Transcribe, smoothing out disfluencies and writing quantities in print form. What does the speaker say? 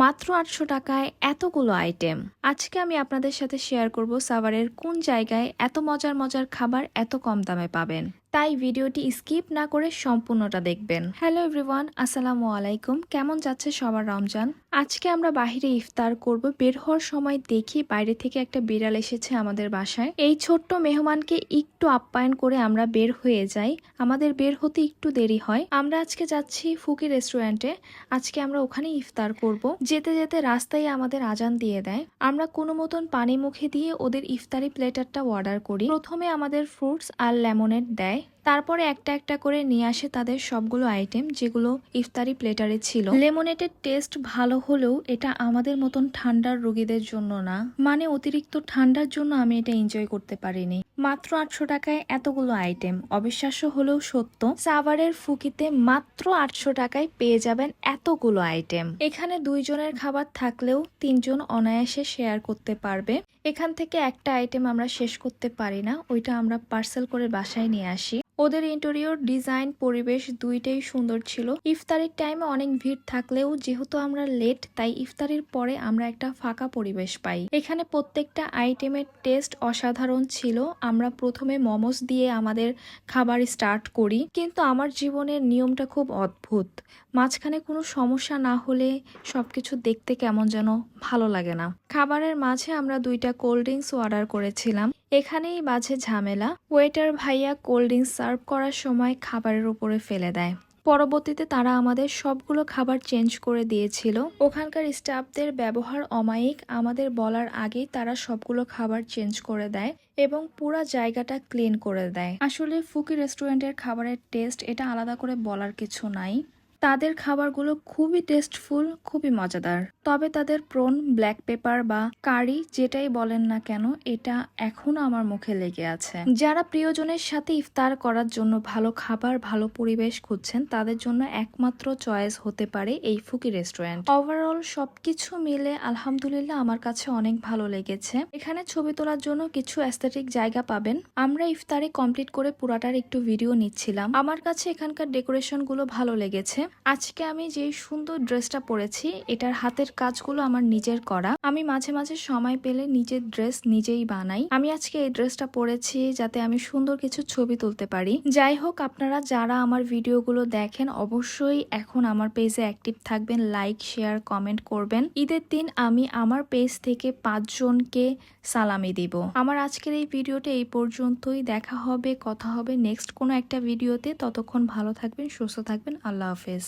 মাত্র ৮০০ টাকায় এতগুলো আইটেম। আজকে আমি আপনাদের সাথে শেয়ার করব সাভারের কোন জায়গায় এত মজার মজার খাবার এত কম দামে পাবেন। তাই ভিডিওটি স্কিপ না করে সম্পূর্ণটা দেখবেন। হ্যালো এভরিওয়ান, আসসালামু আলাইকুম। কেমন যাচ্ছে সবার রমজান? আজকে আমরা বাহিরে ইফতার করব। বের হওয়ার সময় দেখি বাইরে থেকে একটা বিড়াল এসেছে আমাদের বাসায়। এই ছোট্ট মেহমানকে একটু আপ্যায়ন করে আমরা বের হয়ে যাই। আমাদের বের হতে একটু দেরি হয়। আমরা আজকে যাচ্ছি ফুকি রেস্টুরেন্টে। আজকে আমরা ওখানে ইফতার করব। যেতে যেতে রাস্তায় আমাদের আজান দিয়ে দেয়। আমরা কোনো মতন পানি মুখে দিয়ে ওদের ইফতারি প্লেটারটা অর্ডার করি। প্রথমে আমাদের ফ্রুটস আর লেমনেড দেয়, তারপরে একটা একটা করে নিয়ে আসে তাদের সবগুলো আইটেম যেগুলো ইফতারি প্লেটারে ছিল। লেমনেটের টেস্ট ভালো হলেও এটা আমাদের মতন ঠান্ডার রোগীদের জন্য না, মানে অতিরিক্ত ঠান্ডার জন্য আমি এটা এনজয় করতে পারিনি। মাত্র ৮০০ টাকায় এতগুলো আইটেম, অবিশ্বাস্য হলেও সত্য। সাভারের ফুকিতে মাত্র ৮০০ টাকায় পেয়ে যাবেন এতগুলো আইটেম। এখানে 2 জনের খাবার থাকলেও 3 জন অনায়াসে শেয়ার করতে পারবে। এখান থেকে একটা আইটেম আমরা শেষ করতে পারি না, ওইটা আমরা পার্সেল করে বাসায় নিয়ে আসি। ওদের ইন্টেরিয়র ডিজাইন পরিবেশ দুইটাই সুন্দর ছিল। ইফতারির টাইমে অনেক ভিড় থাকলেও যেহেতু আমরা লেট, তাই ইফতারির পরে আমরা একটা ফাঁকা পরিবেশ পাই। এখানে প্রত্যেকটা আইটেমের টেস্ট অসাধারণ ছিল। আমরা প্রথমে মোমোস দিয়ে আমাদের খাবার স্টার্ট করি, কিন্তু আমার জীবনের নিয়মটা খুব অদ্ভুত। মাঝখানে কোনো সমস্যা না হলে সবকিছু দেখতে কেমন যেন ভালো লাগে না। খাবারের মাঝে আমরা 2টা কোল্ড ড্রিঙ্কস অর্ডার করেছিলাম। এখানেই বাজে ঝামেলা। ওয়েটার ভাইয়া কোল্ড ড্রিঙ্কস সার্ভ করার সময় খাবারের উপরে ফেলে দেয়। পরবর্তীতে তারা আমাদের সবগুলো খাবার চেঞ্জ করে দিয়েছিল। ওখানকার স্টাফদের ব্যবহার অমায়িক। আমাদের বলার আগেই তারা সবগুলো খাবার চেঞ্জ করে দেয় এবং পুরা জায়গাটা ক্লিন করে দেয়। আসলে ফুকি রেস্টুরেন্টের খাবারের টেস্ট এটা আলাদা করে বলার কিছু নাই। তাদের খাবারগুলো খুবই টেস্টফুল, খুবই মজাদার। তবে তাদের প্রন, ব্ল্যাক পেপার বা কারি যেটাই বলেন না কেন, এটা এখনো আমার মুখে লেগে আছে। যারা প্রিয়জনের সাথে ইফতার করার জন্য ভালো খাবার, ভালো পরিবেশ খুঁজছেন, তাদের জন্য একমাত্র চয়েস হতে পারে এই ফুকি রেস্টুরেন্ট। ওভারঅল সবকিছু মিলে আলহামদুলিল্লাহ আমার কাছে অনেক ভালো লেগেছে। এখানে ছবি তোলার জন্য কিছু অ্যাস্থেটিক জায়গা পাবেন। আমরা ইফতারি কমপ্লিট করে পুরাটার একটু ভিডিও নিচ্ছিলাম। আমার কাছে এখানকার ডেকোরেশন গুলো ভালো লেগেছে। আজকে আমি যে সুন্দর ড্রেসটা পরেছি, এটার হাতের কাজগুলো আমার নিজের করা। আমি মাঝে মাঝে সময় পেলে নিজের ড্রেস নিজেই বানাই। আমি আজকে এই ড্রেসটা পরেছি যাতে আমি সুন্দর কিছু ছবি তুলতে পারি। যাই হোক, আপনারা যারা আমার ভিডিওগুলো দেখেন অবশ্যই এখন আমার পেজে অ্যাক্টিভ থাকবেন, লাইক, শেয়ার, কমেন্ট করবেন। ঈদের দিন আমি আমার পেজ থেকে 5 জনকে সালামি দিব। আমার আজকের এই ভিডিওটা এই পর্যন্তই। দেখা হবে, কথা হবে নেক্সট কোনো একটা ভিডিওতে। ততক্ষণ ভালো থাকবেন, সুস্থ থাকবেন। আল্লাহ হাফেজ।